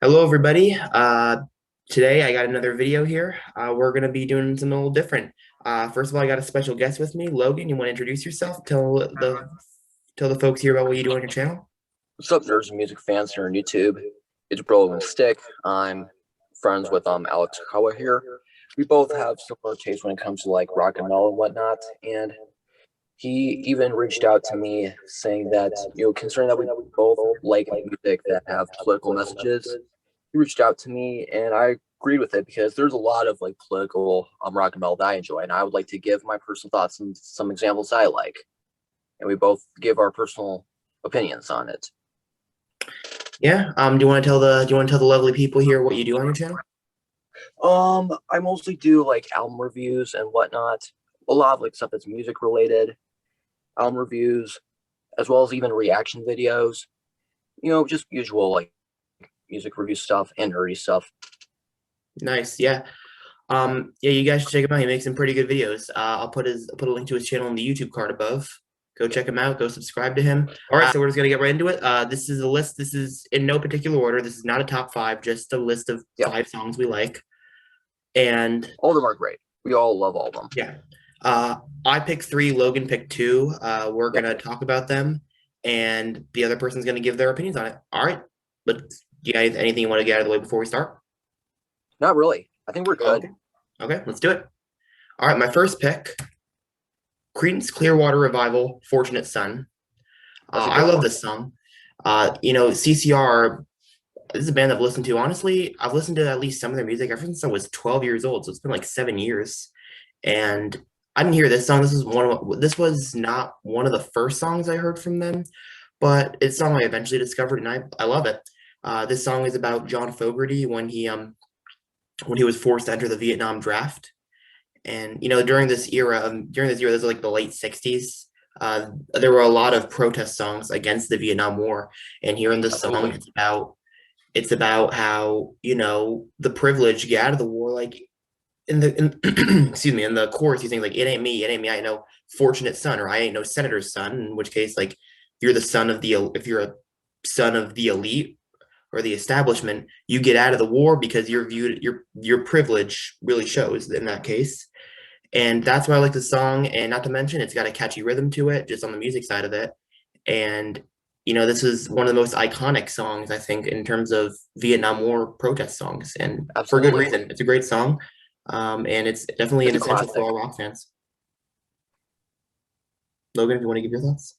Hello, everybody. Today I got another video here. We're going to be doing something a little different. First of all, I got a special guest with me. Logan, you want to introduce yourself? Tell the folks here about what you do on your channel. What's up, nerds and music fans here on YouTube? It's Logan Stueck. I'm friends with Alex Kawa here. We both have similar tastes when it comes to like rock and roll and whatnot. And he even reached out to me saying that, considering that we both like music that have political messages, he reached out to me and I agreed with it because there's a lot of like political rock and roll that I enjoy. And I would like to give my personal thoughts and some examples I like. And we both give our personal opinions on it. Yeah. Do you want to tell the lovely people here what you do on your channel? I mostly do like album reviews and whatnot. A lot of like stuff that's music related, album reviews, as well as even reaction videos. Just usual like music review stuff and nerdy stuff. Nice. Yeah. Yeah, you guys should check him out. He makes some pretty good videos. I'll put a link to his channel in the YouTube card above. Go check him out. Go subscribe to him. All right, so we're just gonna get right into it. This is a list. This is in no particular order. This is not a top five, just a list of 5 songs we like. And all of them are great. We all love all of them. Yeah. I picked 3. Logan picked 2. We're gonna talk about them, and the other person's gonna give their opinions on it. All right. But do you guys anything you want to get out of the way before we start? Not really. I think we're good. Okay, let's do it. All right, my first pick. Creedence Clearwater Revival, Fortunate Son. I love this song. CCR, this is a band I've listened to. Honestly, I've listened to at least some of their music ever since I was 12 years old. So it's been like 7 years. And I didn't hear this song. This was not one of the first songs I heard from them, but it's a song I eventually discovered, and I love it. This song is about John Fogerty when he was forced to enter the Vietnam draft. And during this era, this was like the late 60s. There were a lot of protest songs against the Vietnam War, and here in this song, it's about how the privilege you get out of the war. Like excuse me, in the chorus, you think like it ain't me, I ain't no fortunate son, or I ain't no senator's son. In which case, like if you're a son of the elite or the establishment, you get out of the war because your privilege really shows in that case. And that's why I like the song. And not to mention, it's got a catchy rhythm to it, just on the music side of it. And, this is one of the most iconic songs, I think, in terms of Vietnam War protest songs. And for good reason. It's a great song. And it's definitely an essential for all rock fans. Logan, if you want to give your thoughts.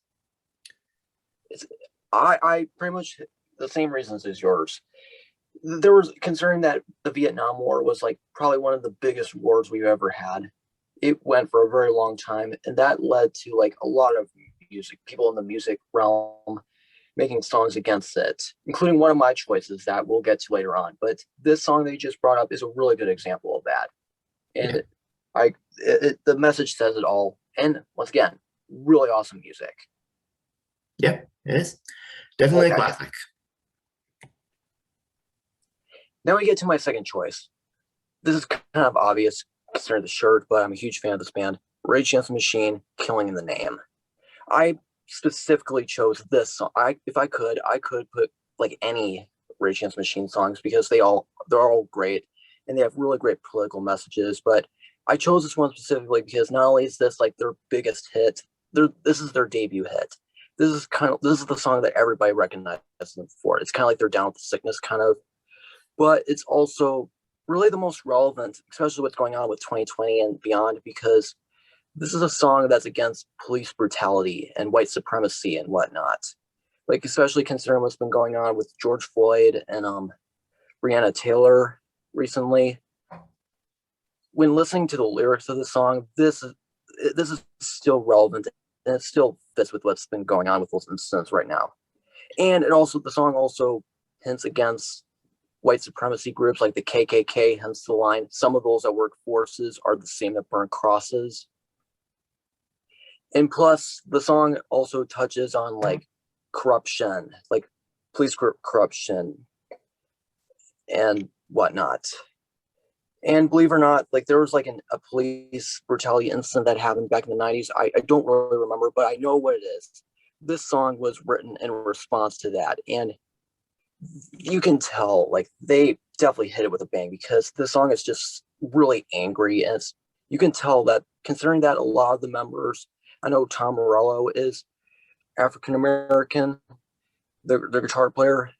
I pretty much the same reasons as yours. There was concerning that the Vietnam War was like probably one of the biggest wars we've ever had. It went for a very long time, and that led to like a lot of people in the music realm making songs against it, including one of my choices that we'll get to later on. But this song that you just brought up is a really good example of that. And the message says it all. And once again, really awesome music. Yeah, it is. Definitely a classic. Now we get to my second choice. This is kind of obvious considering the shirt, but I'm a huge fan of this band. Rage Against the Machine, Killing in the Name. I specifically chose this song. If I could put like any Rage Against the Machine songs because they're all great and they have really great political messages. But I chose this one specifically because not only is this like their biggest hit, this is their debut hit. This is the song that everybody recognizes them for. It's kind of like they're down with the sickness kind of, but it's also really the most relevant, especially what's going on with 2020 and beyond, because this is a song that's against police brutality and white supremacy and whatnot. Like, especially considering what's been going on with George Floyd and Breonna Taylor recently. When listening to the lyrics of the song, this is still relevant and it still fits with what's been going on with those incidents right now. And the song also hints against white supremacy groups like the KKK, hence the line, some of those that work forces are the same that burn crosses. And plus, the song also touches on like corruption, like police corruption and whatnot. And believe it or not, like there was like a police brutality incident that happened back in the 90s. I don't really remember, but I know what it is. This song was written in response to that. And you can tell like they definitely hit it with a bang because the song is just really angry, and you can tell that considering that a lot of the members, I know Tom Morello is African American, the guitar player.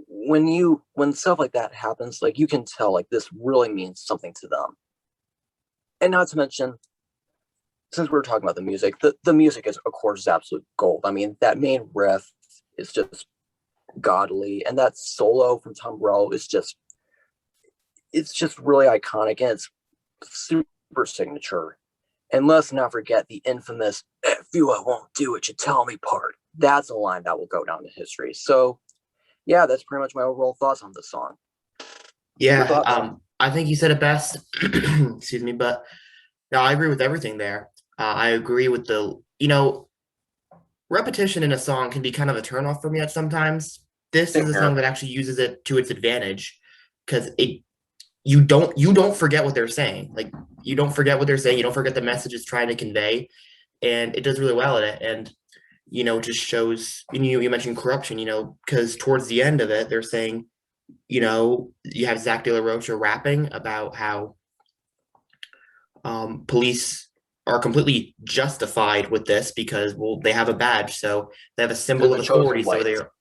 When stuff like that happens, like you can tell like this really means something to them. And not to mention, since we were talking about the music, the music is of course absolute gold. I mean, that main riff is just godly, and that solo from Tom Morello is just it's just really iconic, and it's super signature. And let's not forget the infamous "If you won't do it, you tell me" part. That's a line that will go down in history. So yeah, that's pretty much my overall thoughts on this song. Your Yeah, thoughts? I think you said it best. Excuse me, but no, I agree with everything there. I agree with repetition in a song can be kind of a turnoff for me at sometimes. This is Same a song here. that actually uses it to its advantage because you don't forget what they're saying. Like you don't forget what they're saying. You don't forget the message it's trying to convey, and it does really well at it. And just shows. You mentioned corruption. Because towards the end of it, they're saying, you have Zach De La Rocha rapping about how police are completely justified with this because, well, they have a badge, so they have a They're symbol of the authority, chosen so they whites. are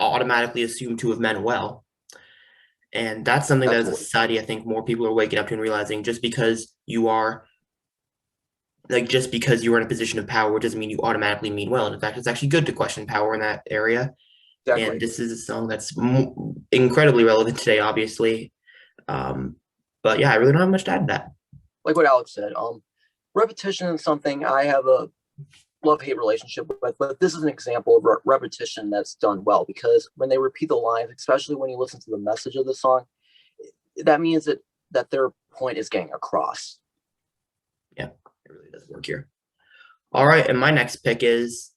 automatically assumed to have meant well. And that's something that as a Absolutely. society, I think more people are waking up to and realizing just because you are in a position of power doesn't mean you automatically mean well. And in fact, it's actually good to question power in that area. And Exactly. this is a song that's incredibly relevant today, obviously. Um, but yeah, I really don't have much to add to that. Like what Alex said, repetition is something I have a love-hate relationship with, but this is an example of repetition that's done well because when they repeat the lines, especially when you listen to the message of the song, that means that their point is getting across. Yeah, it really does work here. All right, and my next pick is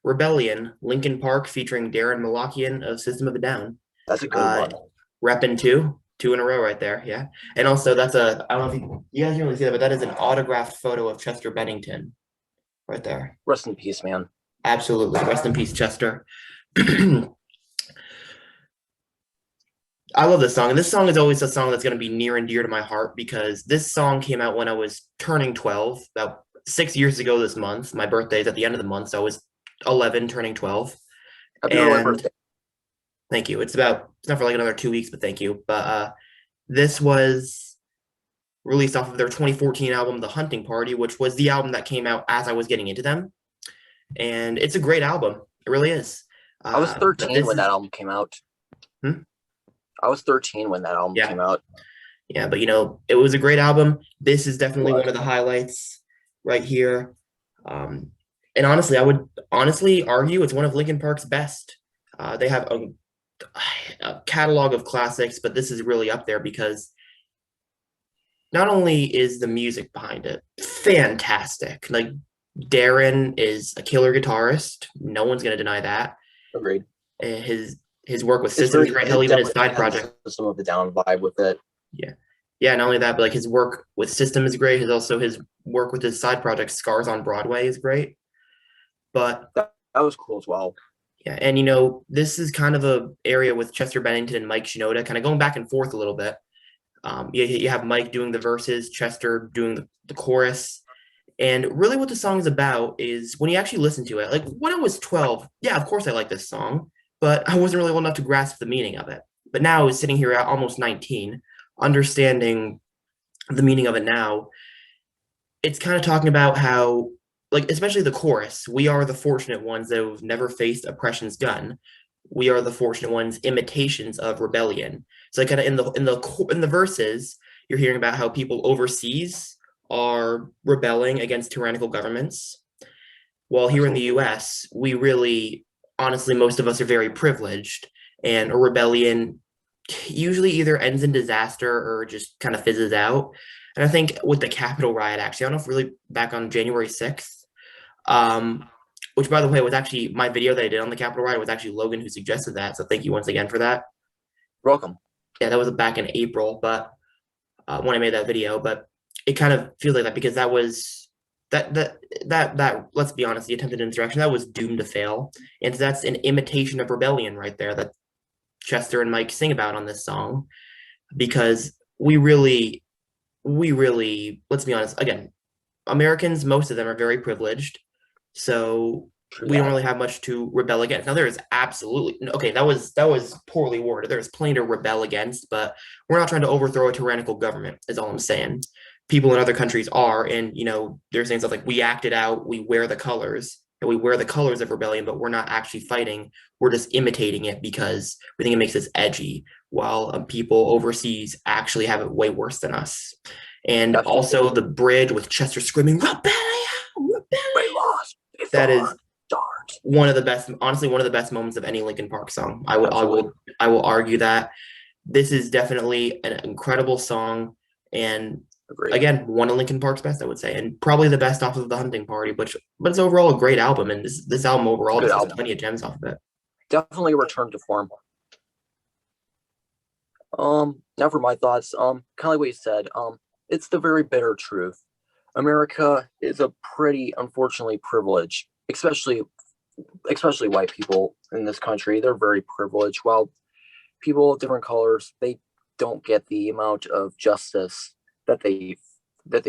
Rebellion, Linkin Park featuring Daron Malakian of System of a Down. That's a good Uh, one. Reppin' two in a row right there. Yeah, and also I don't know if you guys can really see that, but that is an autographed photo of Chester Bennington right there. Rest in peace, man. Absolutely, rest in peace, Chester. I love this song, and this song is always a song that's going to be near and dear to my heart because this song came out when I was turning 12, about 6 years ago this month. My birthday is at the end of the month, so I was 11, turning 12. Happy early And birthday. thank you. It's not for like another 2 weeks, but thank you. But this was released off of their 2014 album, The Hunting Party, which was the album that came out as I was getting into them. And it's a great album. It really is. I was But 13 this when that is, album came out. hmm? I was 13 when that album Yeah, came out. yeah. But it was a great album. This is It definitely was. one of the highlights right here. Um, and honestly, I would honestly argue it's one of Linkin Park's best. They have a catalog of classics, but this is really up there because not only is the music behind it fantastic, like Daron is a killer guitarist. No one's gonna deny that. Agreed. His work with It's System is very, great. Hell, it even his definitely side has project. a System of the Down vibe with it. Yeah. Yeah, not only that, but like his work with System is great. His work with his side project, Scars on Broadway, is great. But That was cool as well. yeah, and this is kind of a area with Chester Bennington and Mike Shinoda kind of going back and forth a little bit. You have Mike doing the verses, Chester doing the chorus. And really what the song is about is when you actually listen to it, like when I was 12, yeah, of course I like this song, but I wasn't really old enough to grasp the meaning of it. But now I was sitting here at almost 19, understanding the meaning of it now. It's kind of talking about how, like, especially the chorus, we are the fortunate ones that have never faced oppression's gun. We are the fortunate ones, imitations of rebellion. So kind of in the verses, you're hearing about how people overseas are rebelling against tyrannical governments. While here in the Absolutely. US, we really, honestly, most of us are very privileged, and a rebellion usually either ends in disaster or just kind of fizzes out. And I think with the Capitol riot, actually, I don't know if really back on January 6th, um, which by the way was actually my video that I did on the Capitol riot was actually Logan who suggested that. So thank you once again for that. Welcome. Yeah, that was back in April, but when I made that video, but it kind of feels like that because that was that let's be honest, the attempted insurrection that was doomed to fail, and so that's an imitation of rebellion right there. Chester and Mike sing about on this song, because we really, let's be honest, again, Americans, most of them are very privileged, so True we don't that. really have much to rebel against. Now there is absolutely okay, that was poorly worded. There's plenty to rebel against, but we're not trying to overthrow a tyrannical government, is all I'm saying. People in other countries are, and they're saying stuff like we acted out, we wear the colors, and we wear the colors of rebellion, but we're not actually fighting. We're just imitating it because we think it makes us edgy, while people overseas actually have it way worse than us. And Definitely. also the bridge with Chester screaming "Rebellion, They Rebellion." lost. They That is fought. Dark. one of the best, honestly, one of the best moments of any Linkin Park song. I will, I Absolutely. will, I will argue that this is definitely an incredible song, and Agreed. again, one of Linkin Park's best, I would say, and probably the best off of the Hunting Party. But it's overall a great album, and this album overall Good just has album. plenty of gems off of it. Definitely a return to form. Now for my thoughts. Kind of like what you said. It's the very bitter truth. America is a pretty unfortunately privileged, especially white people in this country. They're very privileged. While people of different colors, they don't get the amount of justice that they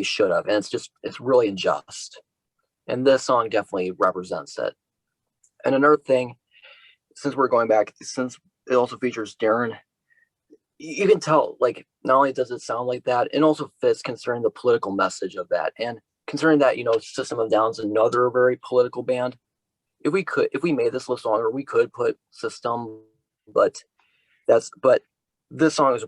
should have, and it's really unjust. And this song definitely represents it. And another thing, since we're going back, since it also features Daron, you can tell, like, not only does it sound like that, it also fits concerning the political message of that. And considering that, System of Down's another very political band. If we made this list longer, we could put System, but this song is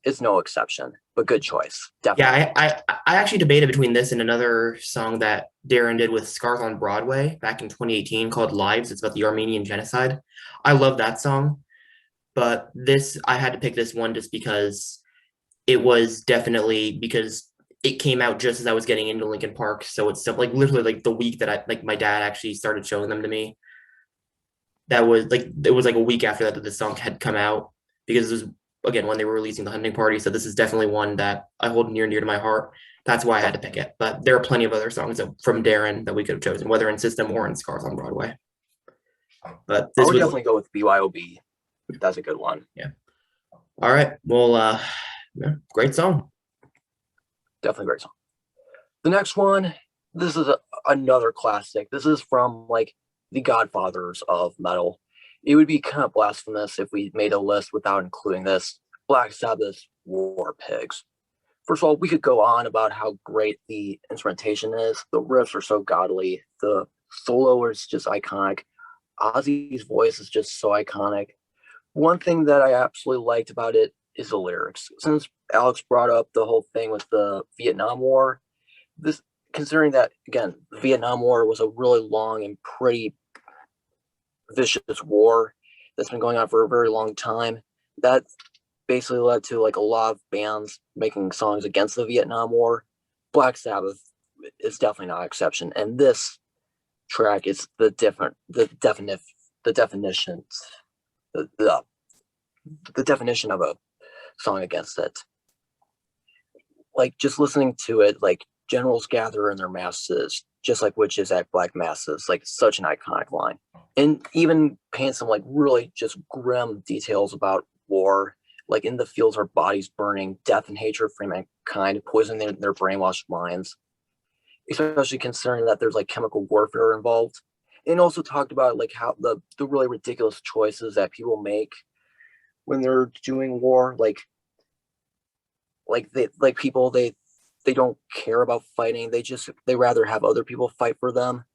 it's no exception, but good choice. Definitely. Yeah, I actually debated between this and another song that Daron did with Scars on Broadway back in 2018 called Lives. It's about the Armenian genocide. I love that song, but this I had to pick this one just because it was definitely because it came out just as I was getting into Linkin Park. So it's stuff like literally like the week that my dad actually started showing them to me. That was like it was like a week after that the song had come out, because it was again when they were releasing the Hunting Party. So this is definitely one that I hold near and dear to my heart. That's why I had to pick it. But there are plenty of other songs from Daron that we could have chosen, whether in System or in Scars on Broadway. But I this would was definitely go with BYOB. That's a good one. yeah. All right. Well, yeah, great song. Definitely a great song. The next one, this is another classic. This is from like the godfathers of metal. It would be kind of blasphemous if we made a list without including this. Black Sabbath's War Pigs. First of all, we could go on about how great the instrumentation is. The riffs are so godly. The solo is just iconic. Ozzy's voice is just so iconic. One thing that I absolutely liked about it is the lyrics. Since Alex brought up the whole thing with the Vietnam War, this considering that again, the Vietnam War was a really long and pretty vicious war that's been going on for a very long time. That basically led to like a lot of bands making songs against the Vietnam War. Black Sabbath is definitely not an exception, and this track is the definitions the definition of a song against it. Like just listening to it, like generals gather in their masses, just like witches at black masses, like such an iconic line. And even paint some like really just grim details about war, like in the fields are bodies burning, death and hatred for mankind, poisoning their brainwashed minds. Especially considering that there's like chemical warfare involved. And also talked about like how the really ridiculous choices that people make when they're doing war, like they don't care about fighting. They rather have other people fight for them.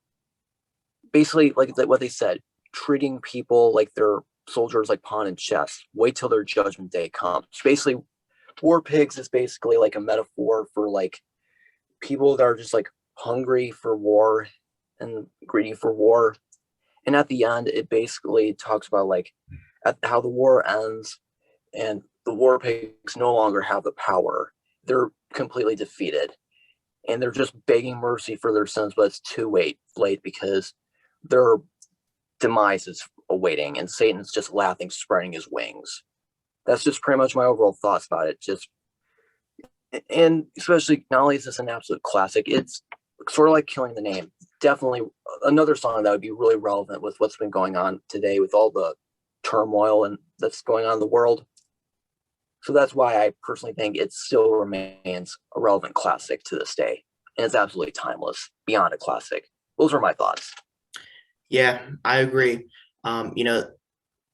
Basically, like what they said, treating people like they're soldiers, like pawn and chess. Wait till their judgment day comes. Basically, War Pigs is basically like a metaphor for like people that are just like hungry for war and greedy for war. And at the end, it basically talks about like how the war ends and the War Pigs no longer have the power. They're completely defeated. And they're just begging mercy for their sins, but it's too late because their demise is awaiting and Satan's just laughing, spreading his wings. That's just pretty much my overall thoughts about it. And especially not only is this an absolute classic, it's sort of like Killing the Name. Definitely another song that would be really relevant with what's been going on today with all the turmoil and that's going on in the world. So that's why I personally think it still remains a relevant classic to this day. And it's absolutely timeless, beyond a classic. Those are my thoughts. Yeah, I agree. You know,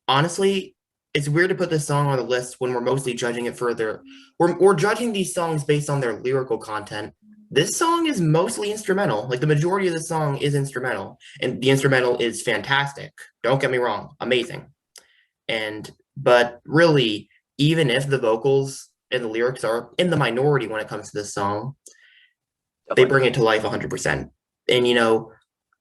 honestly, it's weird to put this song on the list when we're mostly judging it for their we're judging these songs based on their lyrical content. This song is mostly instrumental. Like the majority of the song is instrumental, and the instrumental is fantastic. Don't get me wrong, amazing. And but really, even if the vocals and the lyrics are in the minority when it comes to this song, they Definitely. bring it to life 100%. And you know,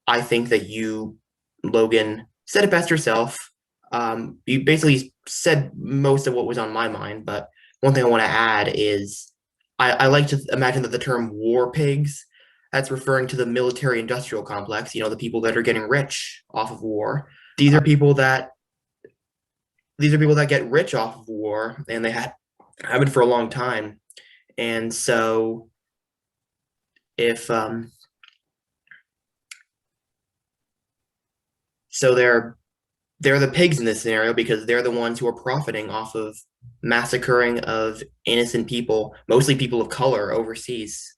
I think that you, Logan, said it best yourself. You basically said most of what was on my mind, but one thing I want to add is I like to imagine that the term war pigs, that's referring to the military industrial complex, you know, the people that are getting rich off of war. These are people that get rich off of war and they have it for a long time. And so if so they're the pigs in this scenario because they're the ones who are profiting off of massacring of innocent people, mostly people of color overseas.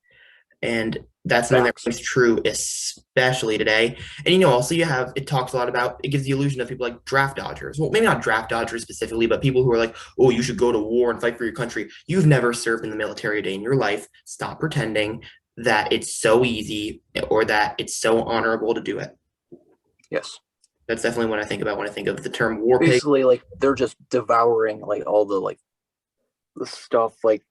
And that's something that Facts. rings true, especially today. And you know, also it talks a lot about it gives the illusion of people like draft dodgers. Well, maybe not draft dodgers specifically, but people who are like, oh, you should go to war and fight for your country. You've never served in the military a day in your life. Stop pretending that it's so easy or that it's so honorable to do it. Yes. That's definitely what I think about when I think of the term war pig. Basically, like they're just devouring like all the stuff, like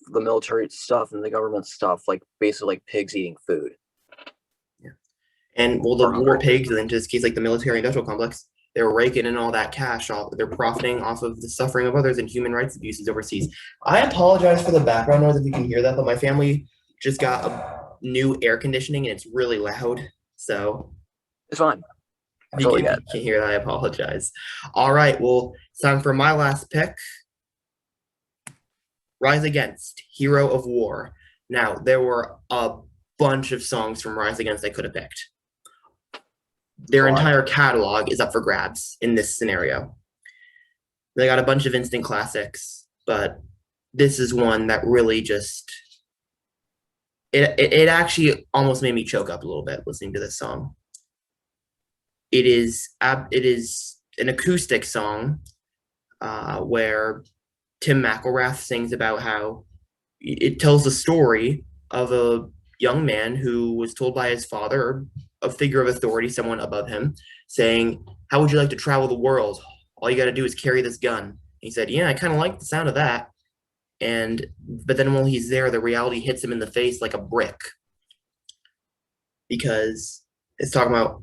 the military stuff and the government stuff, like basically like pigs eating food. Yeah. And well, the Or war hungry. pigs, in this case, like the military industrial complex, they're raking in all that cash off. They're profiting off of the suffering of others and human rights abuses overseas. I apologize for the background noise if you can hear that, but my family just got a new air conditioning and it's really loud. So It's fine. I if you totally can't, get it. hear that, I apologize. All right, well, it's time for my last pick. Rise Against, Hero of War. Now, there were a bunch of songs from Rise Against I could have picked. Their entire catalog is up for grabs in this scenario. They got a bunch of instant classics, but this is one that really just it actually almost made me choke up a little bit listening to this song. It is an acoustic song where Tim McElrath sings about how it tells the story of a young man who was told by his father, a figure of authority, someone above him, saying, "How would you like to travel the world? All you got to do is carry this gun." And he said, "Yeah, I kind of like the sound of that." But then while he's there, the reality hits him in the face like a brick because it's talking about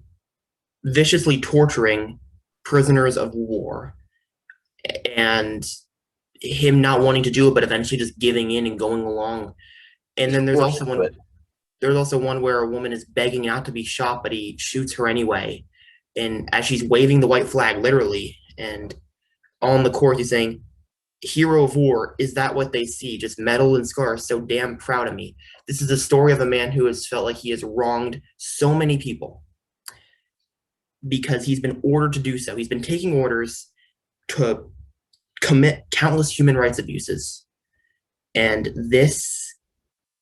viciously torturing prisoners of war and him not wanting to do it, but eventually just giving in and going along. And then there's also one where a woman is begging not to be shot, but he shoots her anyway. And as she's waving the white flag, literally, and on the court, he's saying, "Hero of war, is that what they see? Just metal and scars, so damn proud of me." This is the story of a man who has felt like he has wronged so many people because he's been ordered to do so. He's been taking orders to commit countless human rights abuses. And this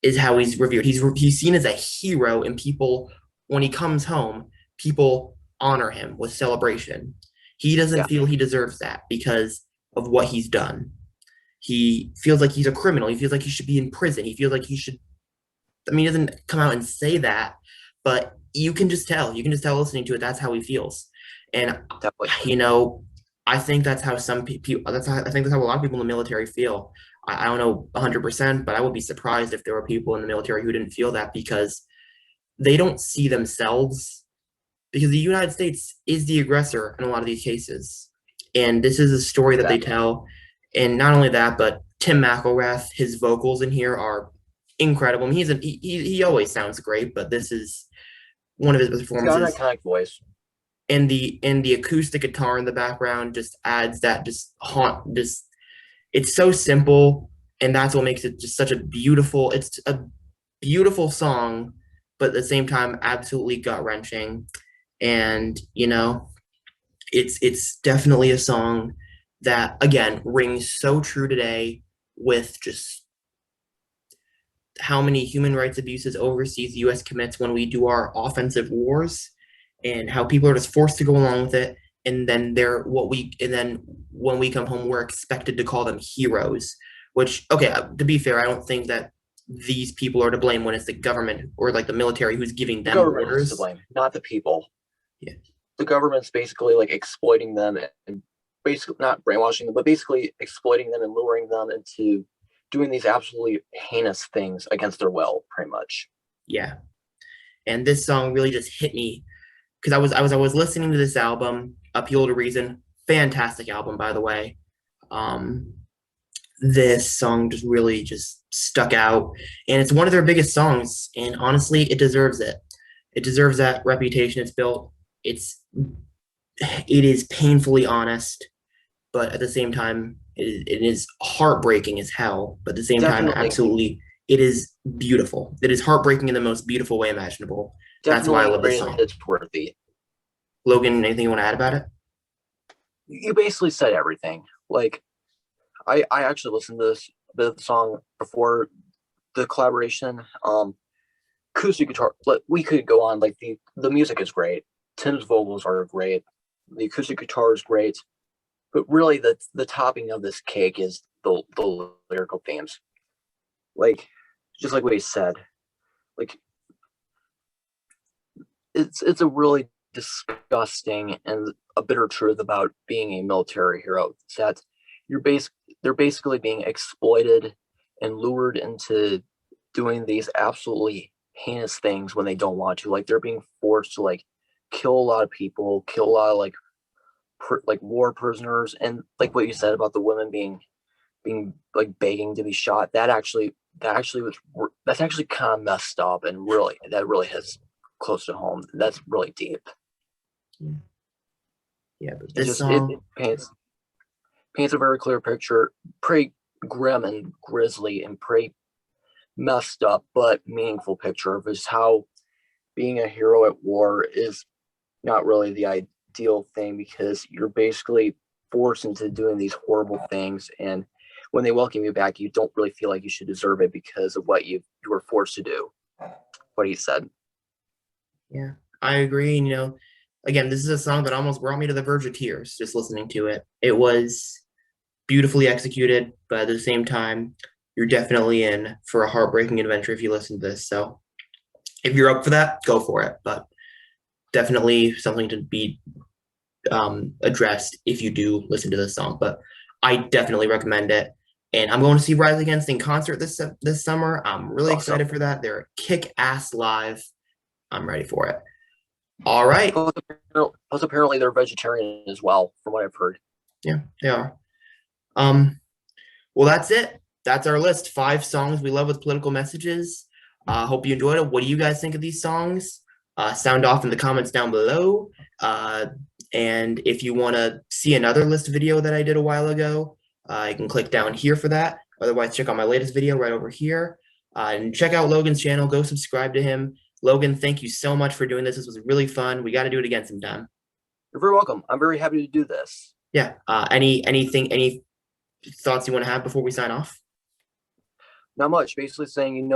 is how he's revered. He's seen as a hero, and people, when he comes home, people honor him with celebration. He doesn't feel he deserves that because of what he's done. He feels like he's a criminal. He feels like he should be in prison. He feels like he should. I mean, he doesn't come out and say that, but you can just tell. You can just tell listening to it. That's how he feels. And Definitely. you know, I think that's how some people. I think that's how a lot of people in the military feel. I don't know 100%, but I would be surprised if there were people in the military who didn't feel that because they don't see themselves. Because the United States is the aggressor in a lot of these cases, and this is a story that they tell. And not only that, but Tim McElrath, his vocals in here are incredible. I mean, he always sounds great, but this is one of his performances. He's got an iconic voice. And the acoustic guitar in the background just adds that it's so simple, and that's what makes it just such a beautiful song, but at the same time absolutely gut-wrenching. And you know, it's definitely a song that again rings so true today with just how many human rights abuses overseas the US commits when we do our offensive wars, and how people are just forced to go along with it, and then when we come home we're expected to call them heroes, which okay, to be fair, I don't think that these people are to blame when it's the government or like the military who's giving The them government is to orders. blame, not the people. Yeah. The government's basically like exploiting them and basically not brainwashing them, but basically exploiting them and luring them into doing these absolutely heinous things against their will, pretty much. Yeah. And this song really just hit me because I was listening to this album, Appeal to Reason, fantastic album by the way. Um, this song just really just stuck out, and it's one of their biggest songs. And honestly, it deserves it. It deserves that reputation it's built. It is painfully honest, but at the same time, it is heartbreaking as hell. But at the same time, Definitely, absolutely, it is beautiful. It is heartbreaking in the most beautiful way imaginable. That's why I definitely love this rated song. it's worthy. Logan, anything you want to add about it? You basically said everything. Like I actually listened to this bit of the song before the collaboration. Acoustic guitar, we could go on. Like the music is great. Tim's vocals are great. The acoustic guitar is great. But really, the topping of this cake is the lyrical themes. Like just like what he said, like it's a really disgusting and a bitter truth about being a military hero. It's that they're basically being exploited and lured into doing these absolutely heinous things when they don't want to. Like they're being forced to like kill a lot of people, kill a lot of like war prisoners, and like what you said about the women being like begging to be shot. That's actually kind of messed up, and really that really hits close to home. That's really deep. Yeah, but It this just it song, paints a very clear picture, pretty grim and grisly and pretty messed up but meaningful picture of just how being a hero at war is not really the ideal thing, because you're basically forced into doing these horrible things, and when they welcome you back you don't really feel like you should deserve it because of what you were forced to do. What he said. yeah, I agree. And, again, this is a song that almost brought me to the verge of tears just listening to it. It was beautifully executed, but at the same time, you're definitely in for a heartbreaking adventure if you listen to this. So if you're up for that, go for it. But definitely something to be addressed if you do listen to this song. But I definitely recommend it. And I'm going to see Rise Against in concert this summer. I'm really Awesome. excited for that. They're kick-ass live. I'm ready for it. All right. Plus apparently they're vegetarian as well, from what I've heard. Yeah, they are. Well, that's it. That's our list. 5 songs we love with political messages. Hope you enjoyed it. What do you guys think of these songs? Sound off in the comments down below. And if you want to see another list video that I did a while ago, you can click down here for that. Otherwise, check out my latest video right over here. And check out Logan's channel. Go subscribe to him. Logan, thank you so much for doing this. This was really fun. We got to do it again sometime. You're very welcome. I'm very happy to do this. Yeah. Any thoughts you want to have before we sign off? Not much. Basically saying,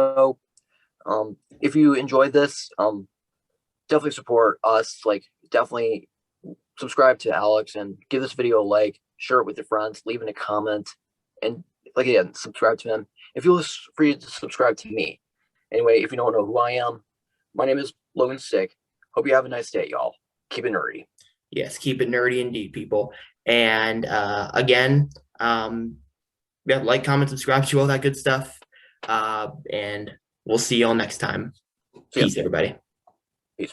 if you enjoyed this, definitely support us. Like, definitely subscribe to Alex and give this video a like, share it with your friends, leave in a comment, and like again, subscribe to him. If you're free to subscribe to me. Anyway, if you don't know who I am, my name is Logan Stueck. Hope you have a nice day, y'all. Keep it nerdy. Yes, keep it nerdy indeed, people. And again, yeah, like, comment, subscribe to all that good stuff. And we'll see y'all next time. Peace, everybody. Peace.